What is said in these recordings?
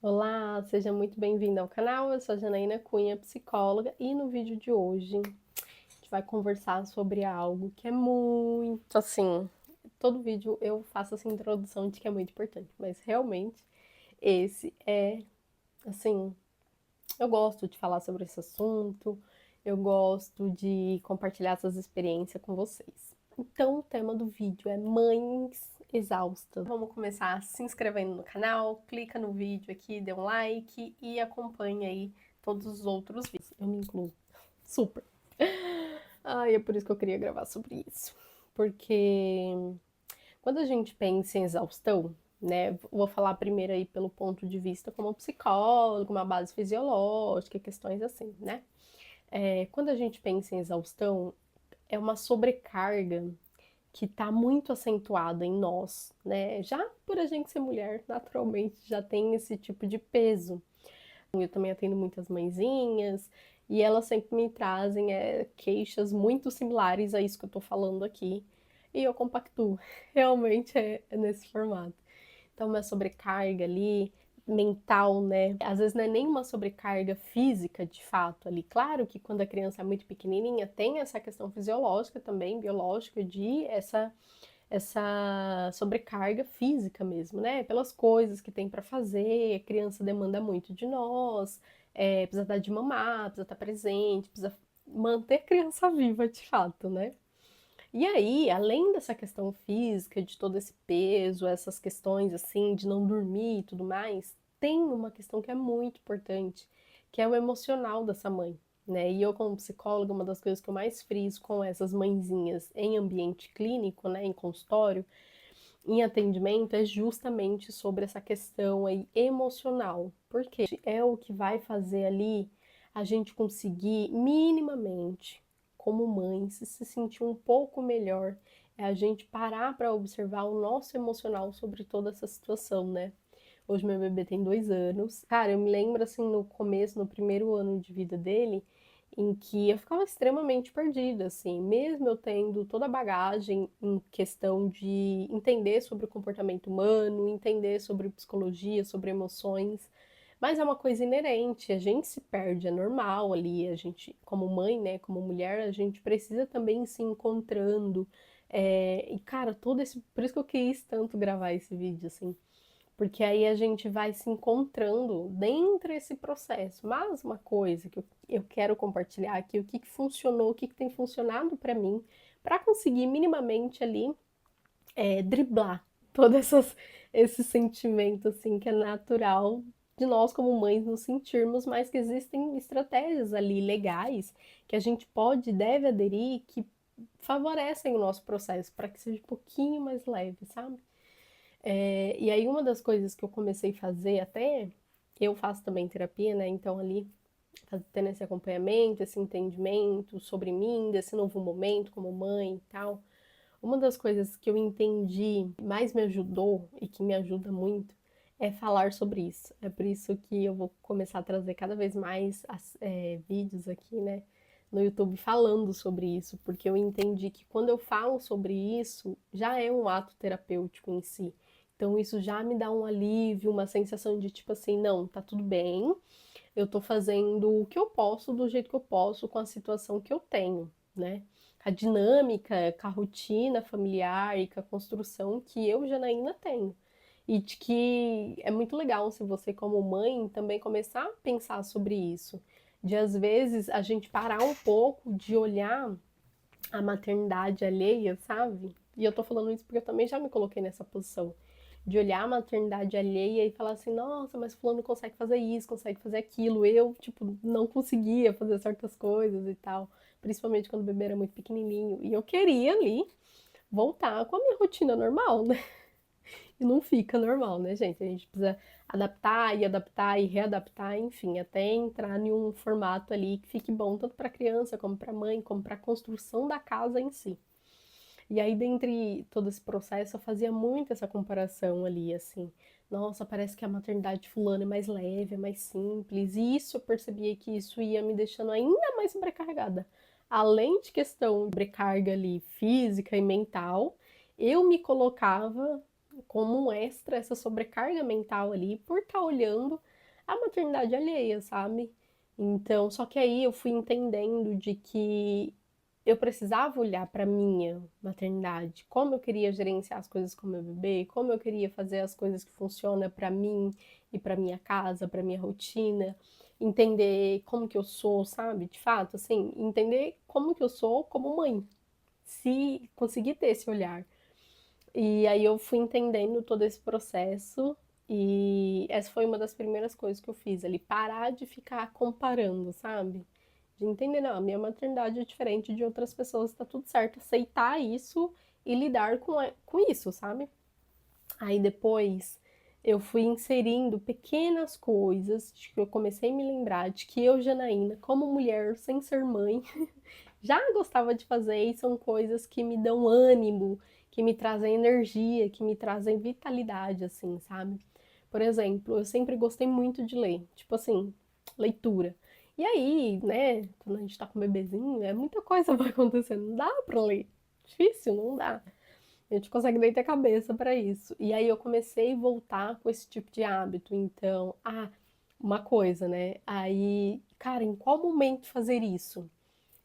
Olá, seja muito bem-vindo ao canal. Eu sou a Janaína Cunha, psicóloga, e no vídeo de hoje a gente vai conversar sobre algo que é muito assim. Todo vídeo eu faço essa introdução de que é muito importante, mas realmente esse é assim. Eu gosto de falar sobre esse assunto, eu gosto de compartilhar essas experiências com vocês. Então, o tema do vídeo é mães exaustas. Vamos começar se inscrevendo no canal, clica no vídeo aqui, dê um like e acompanha aí todos os outros vídeos. Eu me incluo. Super. Ai, é por isso que eu queria gravar sobre isso. Porque quando a gente pensa em exaustão, né, vou falar primeiro aí pelo ponto de vista como psicólogo, uma base fisiológica, questões assim, né? Quando a gente pensa em exaustão, é uma sobrecarga que está muito acentuada em nós, né? Já por a gente ser mulher, naturalmente já tem esse tipo de peso. Eu também atendo muitas mãezinhas e elas sempre me trazem queixas muito similares a isso que eu tô falando aqui. E eu compactuo, realmente é nesse formato. Então, uma sobrecarga ali, mental, né? Às vezes não é nem uma sobrecarga física, de fato, ali. Claro que quando a criança é muito pequenininha, tem essa questão fisiológica também, biológica, de essa sobrecarga física mesmo, né? Pelas coisas que tem para fazer, a criança demanda muito de nós, precisa dar de mamar, precisa estar presente, precisa manter a criança viva de fato, né? E aí, além dessa questão física, de todo esse peso, essas questões assim, de não dormir e tudo mais, tem uma questão que é muito importante, que é o emocional dessa mãe, né? E eu, como psicóloga, uma das coisas que eu mais friso com essas mãezinhas em ambiente clínico, né, em consultório, em atendimento, é justamente sobre essa questão aí emocional, porque é o que vai fazer ali a gente conseguir minimamente, como mãe, se sentir um pouco melhor, é a gente parar para observar o nosso emocional sobre toda essa situação, né? Hoje meu bebê tem 2 anos. Cara, eu me lembro assim no começo, no primeiro ano de vida dele, em que eu ficava extremamente perdida, assim, mesmo eu tendo toda a bagagem em questão de entender sobre o comportamento humano, entender sobre psicologia, sobre emoções, mas é uma coisa inerente, a gente se perde, é normal ali, a gente, como mãe, né, como mulher, a gente precisa também se encontrando, e cara, todo esse, por isso que eu quis tanto gravar esse vídeo, assim, porque aí a gente vai se encontrando dentro desse processo. Mas uma coisa que eu quero compartilhar aqui, o que que funcionou, o que que tem funcionado para mim, para conseguir minimamente ali driblar todo esse sentimento assim que é natural de nós como mães nos sentirmos, mas que existem estratégias ali legais que a gente pode e deve aderir que favorecem o nosso processo para que seja um pouquinho mais leve, sabe? E aí uma das coisas que eu comecei a fazer até, eu faço também terapia, né? Então ali tendo esse acompanhamento, esse entendimento sobre mim, desse novo momento como mãe e tal. Uma das coisas que eu entendi mais me ajudou e que me ajuda muito é falar sobre isso. É por isso que eu vou começar a trazer cada vez mais vídeos aqui, né, no YouTube falando sobre isso, porque eu entendi que quando eu falo sobre isso, já é um ato terapêutico em si. Então isso já me dá um alívio, uma sensação de tipo assim, não, tá tudo bem, eu tô fazendo o que eu posso, do jeito que eu posso, com a situação que eu tenho, né? A dinâmica, com a rotina familiar e com a construção que eu, Janaína, tenho. E de que é muito legal se você, como mãe, também começar a pensar sobre isso. De às vezes a gente parar um pouco de olhar a maternidade alheia, sabe? E eu tô falando isso porque eu também já me coloquei nessa posição. De olhar a maternidade alheia e falar assim, nossa, mas fulano consegue fazer isso, consegue fazer aquilo. Eu, tipo, não conseguia fazer certas coisas e tal. Principalmente quando o bebê era muito pequenininho. E eu queria ali voltar com a minha rotina normal, né? E não fica normal, né, gente? A gente precisa adaptar e readaptar, enfim, até entrar em um formato ali que fique bom tanto para a criança, como para a mãe, como para a construção da casa em si. E aí, dentre todo esse processo, eu fazia muito essa comparação ali, assim. Nossa, parece que a maternidade de fulano é mais leve, é mais simples. E isso eu percebia que isso ia me deixando ainda mais sobrecarregada. Além de questão de sobrecarga ali física e mental, eu me colocava como um extra essa sobrecarga mental ali por estar olhando a maternidade alheia, sabe? Então, só que aí eu fui entendendo de que eu precisava olhar para minha maternidade, como eu queria gerenciar as coisas com meu bebê, como eu queria fazer as coisas que funcionam para mim e para minha casa, para minha rotina, entender como que eu sou, sabe? De fato, assim, entender como que eu sou como mãe, se conseguir ter esse olhar. E aí eu fui entendendo todo esse processo e essa foi uma das primeiras coisas que eu fiz ali, parar de ficar comparando, sabe? De entender, não, a minha maternidade é diferente de outras pessoas, tá tudo certo, aceitar isso e lidar com isso, sabe? Aí depois eu fui inserindo pequenas coisas de que eu comecei a me lembrar de que eu, Janaína, como mulher sem ser mãe, já gostava de fazer e são coisas que me dão ânimo, que me trazem energia, que me trazem vitalidade, assim, sabe? Por exemplo, eu sempre gostei muito de ler, tipo assim, leitura. E aí, né, quando a gente tá com um bebezinho, muita coisa vai acontecendo, não dá pra ler. Difícil, não dá. A gente consegue nem ter cabeça para isso. E aí eu comecei a voltar com esse tipo de hábito. Então, uma coisa, né? Aí, cara, em qual momento fazer isso?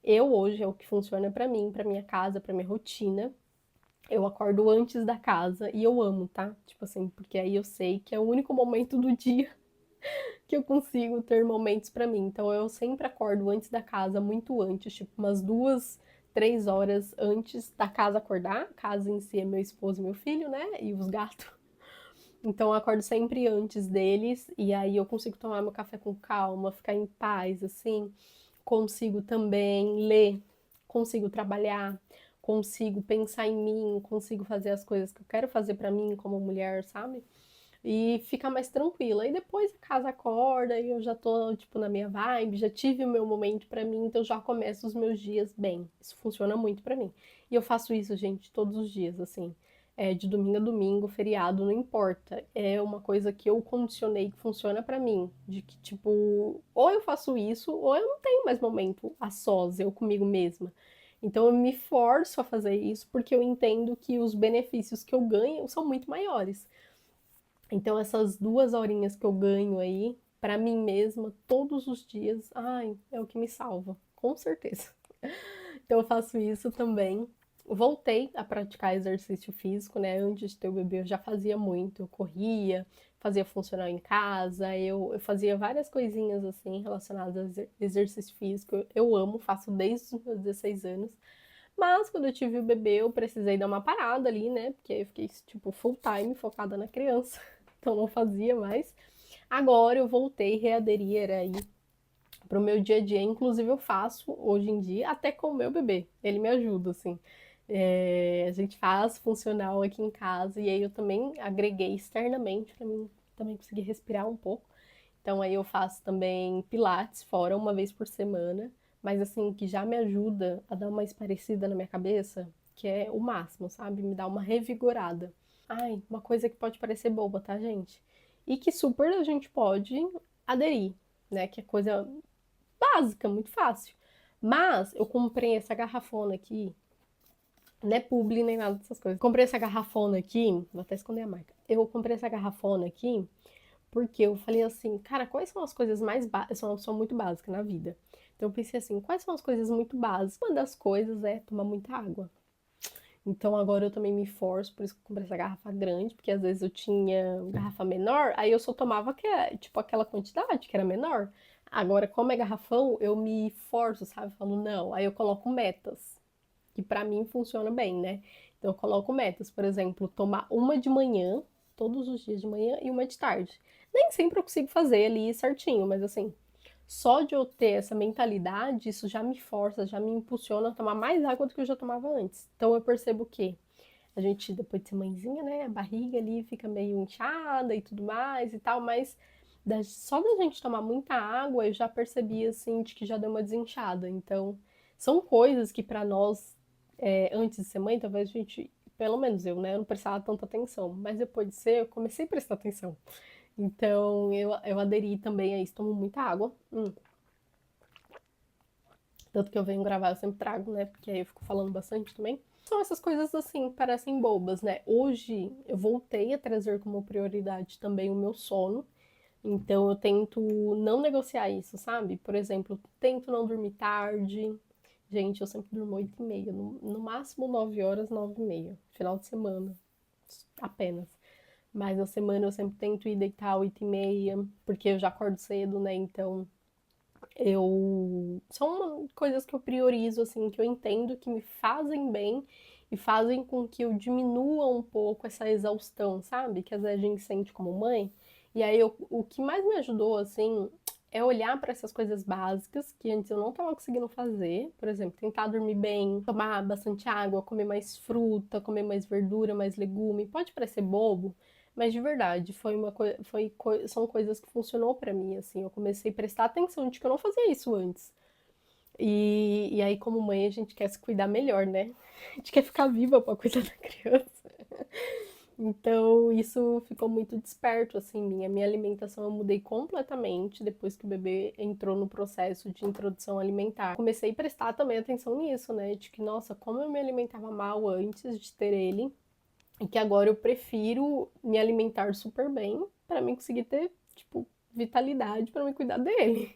Eu hoje é o que funciona pra mim, pra minha casa, pra minha rotina. Eu acordo antes da casa e eu amo, tá? Tipo assim, porque aí eu sei que é o único momento do dia que eu consigo ter momentos pra mim. Então eu sempre acordo antes da casa, muito antes, tipo umas 2, 3 horas antes da casa acordar. A casa em si é meu esposo e meu filho, né? E os gatos. Então eu acordo sempre antes deles e aí eu consigo tomar meu café com calma, ficar em paz, assim. Consigo também ler, consigo trabalhar, consigo pensar em mim, consigo fazer as coisas que eu quero fazer pra mim como mulher, sabe? E ficar mais tranquila. E depois a casa acorda e eu já tô, tipo, na minha vibe, já tive o meu momento pra mim, então já começo os meus dias bem. Isso funciona muito pra mim. E eu faço isso, gente, todos os dias, assim. De domingo a domingo, feriado, não importa. É uma coisa que eu condicionei que funciona pra mim. De que, tipo, ou eu faço isso, ou eu não tenho mais momento a sós, eu comigo mesma. Então eu me forço a fazer isso porque eu entendo que os benefícios que eu ganho são muito maiores. Então, essas 2 horinhas que eu ganho aí, pra mim mesma, todos os dias, ai, é o que me salva, com certeza. Então, eu faço isso também. Voltei a praticar exercício físico, né? Antes de ter o bebê, eu já fazia muito. Eu corria, fazia funcional em casa, eu fazia várias coisinhas assim relacionadas a exercício físico. Eu amo, faço desde os meus 16 anos. Mas quando eu tive o bebê, eu precisei dar uma parada ali, né? Porque eu fiquei, tipo, full time focada na criança. Então não fazia mais. Agora eu voltei, readerir aí pro meu dia a dia. Inclusive eu faço hoje em dia até com o meu bebê. Ele me ajuda, assim. A gente faz funcional aqui em casa e aí eu também agreguei externamente para mim também conseguir respirar um pouco. Então aí eu faço também pilates fora uma vez por semana, mas assim que já me ajuda a dar uma esparecida na minha cabeça, que é o máximo, sabe? Me dá uma revigorada. Ai, uma coisa que pode parecer boba, tá, gente? E que super a gente pode aderir, né? Que é coisa básica, muito fácil. Mas eu comprei essa garrafona aqui, não é publi nem nada dessas coisas. Comprei essa garrafona aqui, vou até esconder a marca. Eu comprei essa garrafona aqui porque eu falei assim, cara, quais são as coisas mais básicas? Eu sou uma pessoa muito básica na vida. Então eu pensei assim, quais são as coisas muito básicas? Uma das coisas é tomar muita água. Então agora eu também me forço, por isso que eu comprei essa garrafa grande, porque às vezes eu tinha garrafa menor, aí eu só tomava tipo aquela quantidade que era menor. Agora, como é garrafão, eu me forço, sabe? Falo, não. Aí eu coloco metas, que pra mim funciona bem, né? Então eu coloco metas, por exemplo, tomar uma de manhã, todos os dias de manhã, e uma de tarde. Nem sempre eu consigo fazer ali certinho, mas assim, só de eu ter essa mentalidade, isso já me força, já me impulsiona a tomar mais água do que eu já tomava antes. Então eu percebo que a gente, depois de ser mãezinha, né, a barriga ali fica meio inchada e tudo mais e tal, mas só da gente tomar muita água, eu já percebi, assim, de que já deu uma desinchada. Então, são coisas que pra nós, antes de ser mãe, talvez a gente, pelo menos eu, né, eu não prestava tanta atenção, mas depois de ser, eu comecei a prestar atenção. Então, eu aderi também a isso, tomo muita água. Tanto que eu venho gravar, eu sempre trago, né? Porque aí eu fico falando bastante também. São essas coisas assim, parecem bobas, né? Hoje eu voltei a trazer como prioridade também o meu sono. Então eu tento não negociar isso, sabe? Por exemplo, tento não dormir tarde. Gente, eu sempre durmo 8h30, no máximo 9 horas, 9h30, final de semana, apenas. Mas na semana eu sempre tento ir deitar 8h30, porque eu já acordo cedo, né? Então são coisas que eu priorizo, assim, que eu entendo que me fazem bem e fazem com que eu diminua um pouco essa exaustão, sabe? Que às vezes a gente sente como mãe. E aí o que mais me ajudou, assim, é olhar para essas coisas básicas que antes eu não estava conseguindo fazer. Por exemplo, tentar dormir bem, tomar bastante água, comer mais fruta, comer mais verdura, mais legume. Pode parecer bobo, mas de verdade, são coisas que funcionou pra mim, assim. Eu comecei a prestar atenção de que eu não fazia isso antes. E aí, como mãe, a gente quer se cuidar melhor, né? A gente quer ficar viva pra cuidar da criança. Então, isso ficou muito desperto, assim, minha alimentação eu mudei completamente depois que o bebê entrou no processo de introdução alimentar. Comecei a prestar também atenção nisso, né? De que, nossa, como eu me alimentava mal antes de ter ele, e que agora eu prefiro me alimentar super bem para mim conseguir ter, tipo, vitalidade para me cuidar dele.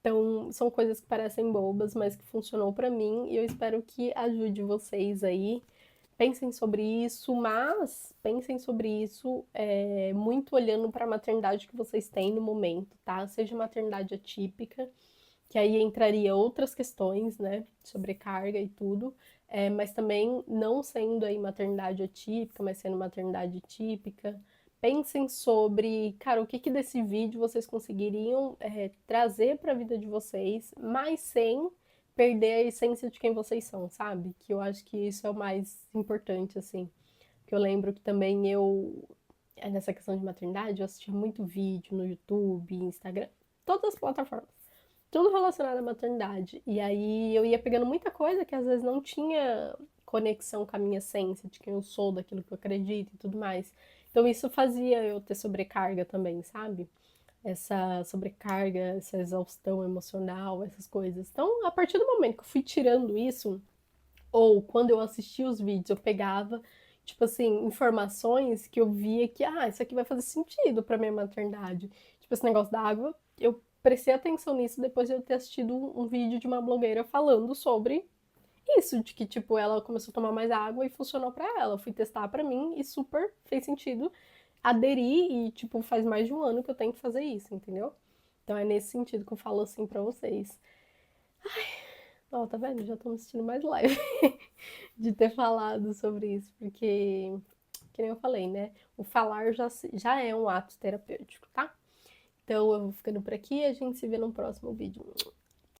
Então, são coisas que parecem bobas, mas que funcionou para mim e eu espero que ajude vocês aí. Pensem sobre isso, mas pensem sobre isso muito olhando para a maternidade que vocês têm no momento, tá? Seja maternidade atípica, que aí entraria outras questões, né? Sobrecarga e tudo. Mas também não sendo aí maternidade atípica, mas sendo maternidade típica. Pensem sobre, cara, o que que desse vídeo vocês conseguiriam trazer para a vida de vocês, mas sem perder a essência de quem vocês são, sabe? Que eu acho que isso é o mais importante, assim. Que eu lembro que também nessa questão de maternidade, eu assistia muito vídeo no YouTube, Instagram, todas as plataformas, tudo relacionado à maternidade. E aí eu ia pegando muita coisa que às vezes não tinha conexão com a minha essência, de quem eu sou, daquilo que eu acredito e tudo mais. Então isso fazia eu ter sobrecarga também, sabe? Essa sobrecarga, essa exaustão emocional, essas coisas. Então, a partir do momento que eu fui tirando isso, ou quando eu assistia os vídeos, eu pegava, tipo assim, informações que eu via que, isso aqui vai fazer sentido pra minha maternidade. Tipo, esse negócio da água, eu prestei atenção nisso depois de eu ter assistido um vídeo de uma blogueira falando sobre isso, de que, tipo, ela começou a tomar mais água e funcionou pra ela. Eu fui testar pra mim e super fez sentido. Aderi e, tipo, faz mais de um ano que eu tenho que fazer isso, entendeu? Então é nesse sentido que eu falo assim pra vocês. Ó, tá vendo? Já tô me sentindo mais leve de ter falado sobre isso, porque, que nem eu falei, né? O falar já é um ato terapêutico, tá? Então eu vou ficando por aqui e a gente se vê no próximo vídeo.